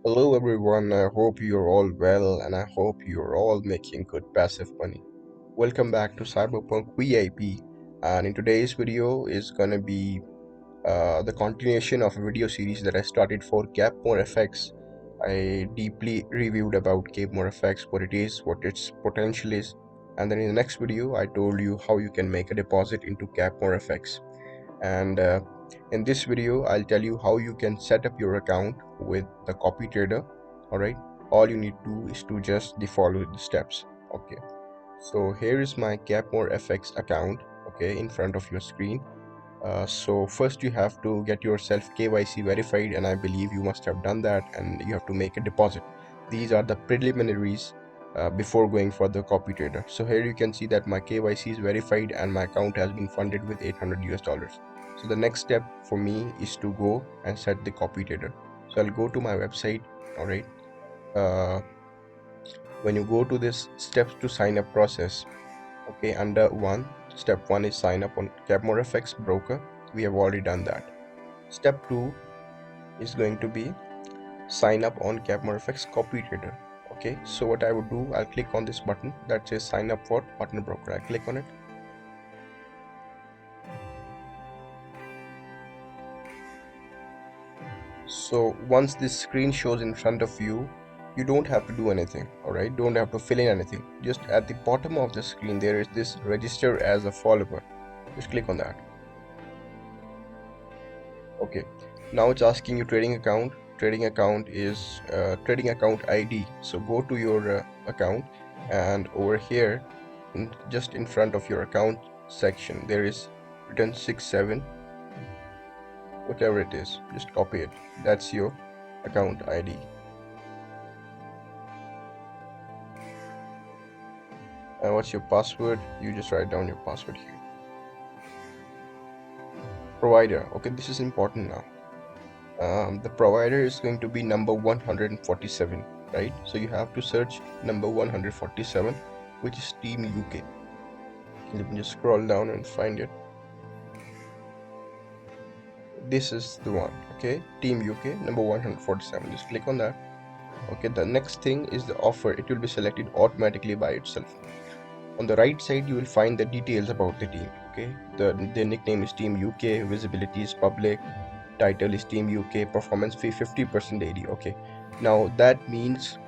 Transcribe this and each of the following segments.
Hello everyone, I hope you're all well and I hope you're all making good passive money. Welcome back to Cyberpunk VIP, and in today's video is gonna be the continuation of a video series that I started for Cappmore Fx. I deeply reviewed about Cappmore Fx, what it is, what its potential is, and then in the next video I told you how you can make a deposit into Cappmore Fx. And in this video I'll tell you how you can set up your account with the Copytrade. All right, all you need to do is to just follow the steps. Okay, so here is my Cappmore Fx account, okay, in front of your screen. So first you have to get yourself KYC verified, and I believe you must have done that, and you have to make a deposit. These are the preliminaries before going for the copy trader. So here you can see that my KYC is verified and my account has been funded with $800. So the next step for me is to go and set the copy trader. So I'll go to my website. All right, uh, when you go to this steps to sign up process, okay, under step 1 is sign up on CappmoreFx Broker. We have already done that. Step 2 is going to be sign up on CappmoreFx Copy Trader. Okay, so what I would do, I'll click on this button that says sign up for partner broker. I click on it. So once this screen shows in front of you, you don't have to do anything. All right, don't have to fill in anything. Just at the bottom of the screen there is this register as a follower. Just click on that. Okay, now it's asking you trading account. Trading account is trading account ID. So go to your account, and over here just in front of your account section there is written 67, whatever it is, just copy it. That's your account ID. And what's your password? You just write down your password here. Provider, okay, this is important now. The provider is going to be number 147, right? So you have to search number 147, which is Team UK. Let me just scroll down and find it. This is the one, okay, Team UK number 147. Just click on that. Okay, the next thing is the offer. It will be selected automatically by itself. On the right side you will find the details about the team. Okay, the nickname is Team UK, visibility is public, title is Team UK, performance fee 50% AD. Okay, now that means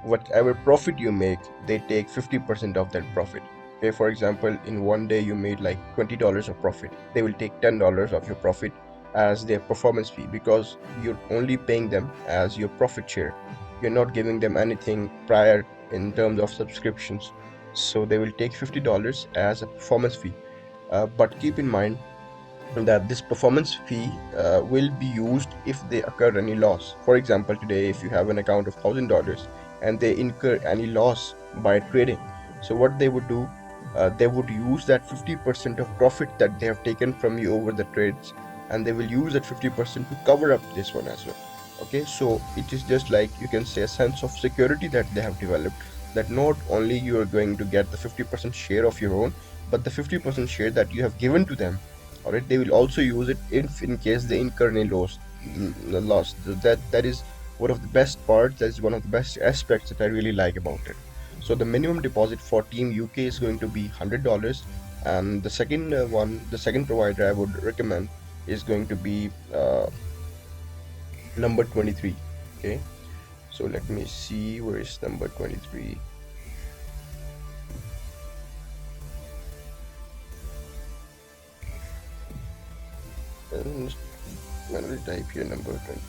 whatever profit you make, they take 50% of that profit. Okay, for example, in one day you made like $20 of profit, they will take $10 of your profit as their performance fee, because you're only paying them as your profit share. You're not giving them anything prior in terms of subscriptions, so they will take $50 as a performance fee. But keep in mind that this performance fee will be used if they occur any loss. For example, today if you have an account of $1,000 and they incur any loss by trading, so what they would do, they would use that 50% of profit that they have taken from you over the trades, and they will use that 50% to cover up this one as well. Okay, so it is just like, you can say, a sense of security that they have developed, that not only you are going to get the 50% share of your own, but the 50% share that you have given to them, all right, they will also use it if in case they incur any loss. That is one of the best parts. That is one of the best aspects that I really like about it. So the minimum deposit for Team UK is going to be $100, and the second the second provider I would recommend is going to be number 23. Okay, so let me see, where is number 23? And manually type here number 23.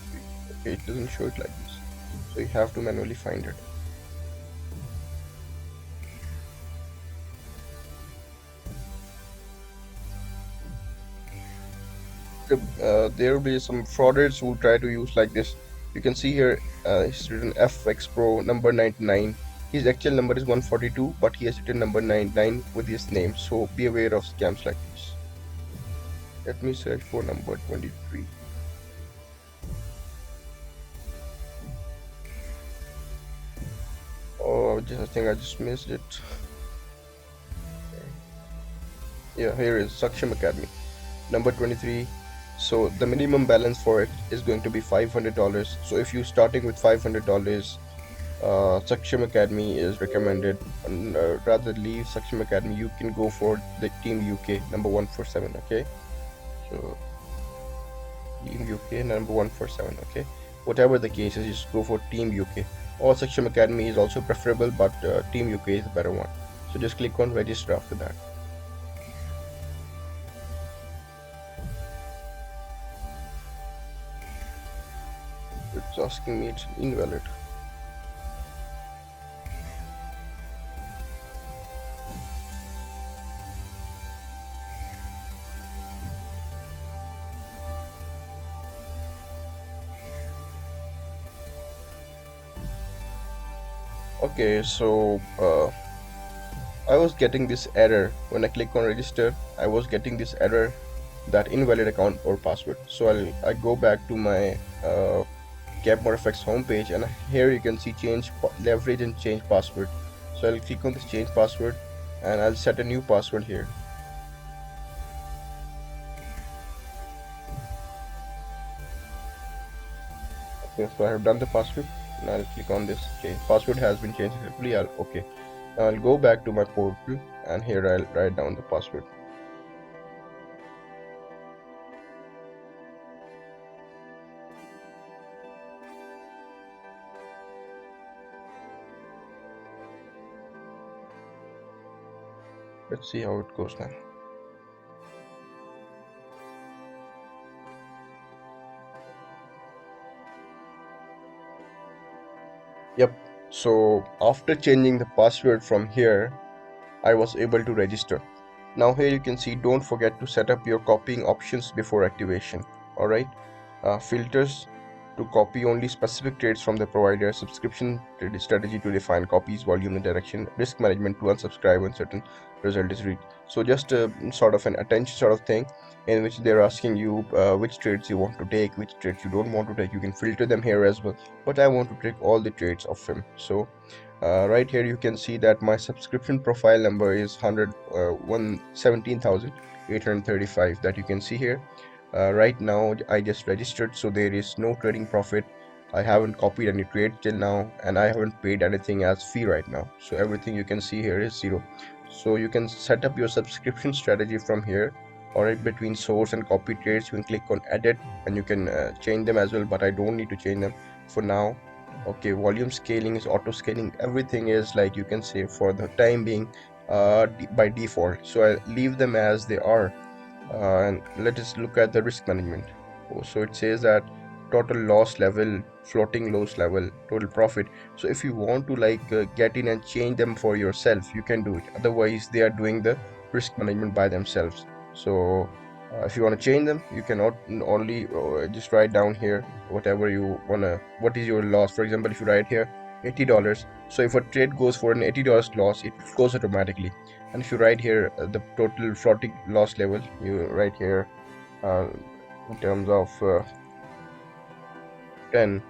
Okay, it doesn't show it like this, so you have to manually find it. There will be some frauders who try to use like this. You can see here it's written FX Pro number 99. His actual number is 142, but he has written number 99 with his name, so be aware of scams like this. Let me search for number 23. Oh, I think I just missed it. Yeah, here is Saksham Academy number 23. So the minimum balance for it is going to be $500. So if you're starting with $500, Saksham Academy is recommended. And, rather leave Saksham Academy, you can go for the Team UK number 147. Okay, so Team UK number 147. Okay, whatever the case is, just go for Team UK. Or Saksham Academy is also preferable, but Team UK is the better one. So just click on register after that. It's asking me it's invalid. Okay, so I was getting this error when I click on register. I was getting this error that invalid account or password. So I go back to my Cappmore Fx homepage, and here you can see change leverage and change password. So I'll click on this change password and I'll set a new password here. Okay, so I have done the password and I'll click on this change. Password has been changed successfully. Okay. Now I'll go back to my portal and here I'll write down the password. Let's see how it goes now. Yep. So after changing the password from here, I was able to register. Now here you can see, don't forget to set up your copying options before activation. Alright, filters to copy only specific trades from the provider, subscription strategy to define copies, volume and direction, risk management to unsubscribe when certain result is read. So just a sort of an attention sort of thing, in which they're asking you which trades you want to take, which trades you don't want to take. You can filter them here as well, but I want to take all the trades of him. So right here you can see that my subscription profile number is 117,835 that you can see here. Right now I just registered, so there is no trading profit. I haven't copied any trade till now, and I haven't paid anything as fee right now. So everything you can see here is zero. So you can set up your subscription strategy from here. Alright, between source and copy trades, you can click on edit and you can change them as well, but I don't need to change them for now. Okay, volume scaling is auto scaling. Everything is, like you can say, for the time being by default, so I leave them as they are. And let us look at the risk management. So it says that total loss level, floating loss level, total profit. So if you want to get in and change them for yourself, you can do it. Otherwise they are doing the risk management by themselves. So if you want to change them, you cannot only just write down here whatever you wanna, what is your loss. For example, if you write here $80, so if a trade goes for an $80 loss, it will close automatically. And if you write here the total floating loss level, you write here uh, in terms of 10.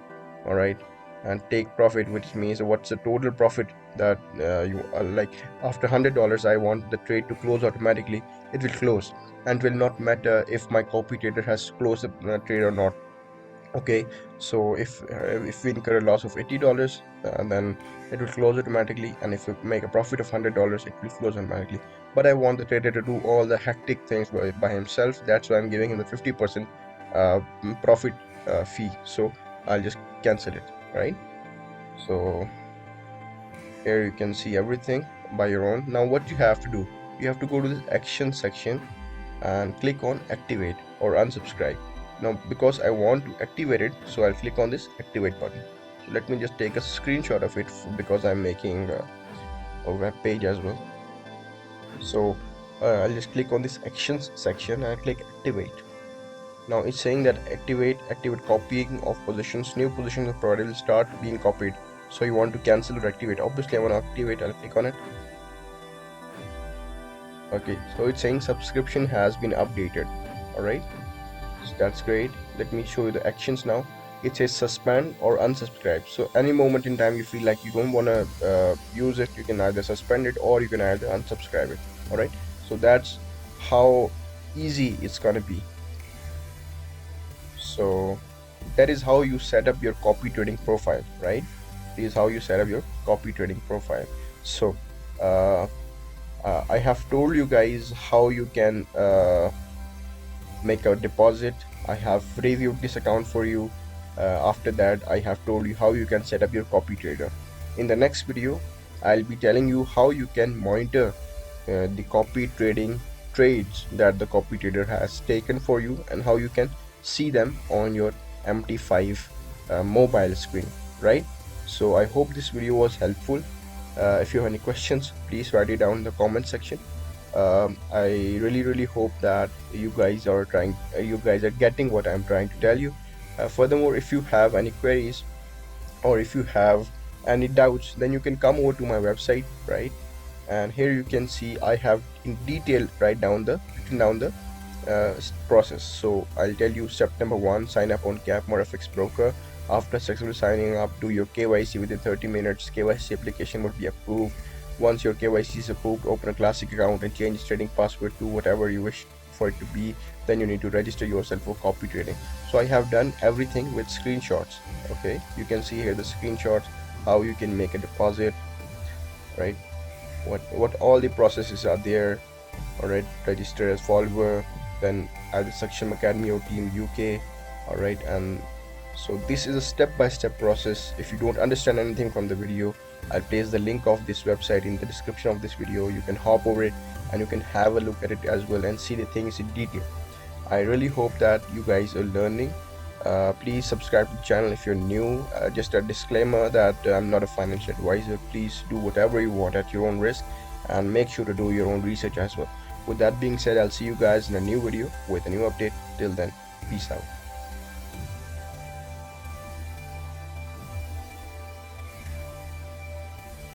All right, and take profit, which means what's the total profit that you like. After $100, I want the trade to close automatically. It will close and will not matter if my copy trader has closed the trade or not. Okay, so if we incur a loss of $80, then it will close automatically, and if we make a profit of $100, it will close automatically. But I want the trader to do all the hectic things by himself. That's why I'm giving him the 50% profit fee. So I'll just cancel it, right? So here you can see everything by your own. Now what you have to do, you have to go to this action section and click on activate or unsubscribe. Now because I want to activate it, so I'll click on this activate button. So let me just take a screenshot of it because I'm making a web page as well. So I'll just click on this actions section and click activate. Now it's saying that activate copying of positions. New positions of provider will start being copied. So you want to cancel or activate. Obviously I want to activate. I'll click on it. Okay, so it's saying subscription has been updated. All right, so that's great. Let me show you the actions now. It says suspend or unsubscribe. So any moment in time you feel like you don't want to use it, you can either suspend it or you can either unsubscribe it. All right, so that's how easy it's gonna be. So that is how you set up your copy trading profile, right? This is how you set up your copy trading profile. So I have told you guys how you can make a deposit. I have reviewed this account for you. After that, I have told you how you can set up your copy trader. In the next video, I'll be telling you how you can monitor the copy trading trades that the copy trader has taken for you, and how you can see them on your MT5 mobile screen, right? So I hope this video was helpful. If you have any questions, please write it down in the comment section. I really hope that you guys are getting what I'm trying to tell you. Furthermore, if you have any queries or if you have any doubts, then you can come over to my website, right? And here you can see I have in detail written down the process. So I'll tell you, step number 1, sign up on CappmoreFx Broker. After successfully signing up, do your KYC. Within 30 minutes, KYC application would be approved. Once your KYC is approved, open a classic account and change trading password to whatever you wish for it to be. Then you need to register yourself for copy trading. So I have done everything with screenshots. Okay, you can see here the screenshots, how you can make a deposit, right? What all the processes are there. Alright, register as follower, then add the Saksham Academy or Team UK. Alright, and so this is a step-by-step process. If you don't understand anything from the video, I'll place the link of this website in the description of this video. You can hop over it and you can have a look at it as well and see the things in detail. I really hope that you guys are learning. Please subscribe to the channel if you're new. Just a disclaimer that I'm not a financial advisor. Please do whatever you want at your own risk, and make sure to do your own research as well. With that being said, I'll see you guys in a new video with a new update. Till then, peace out.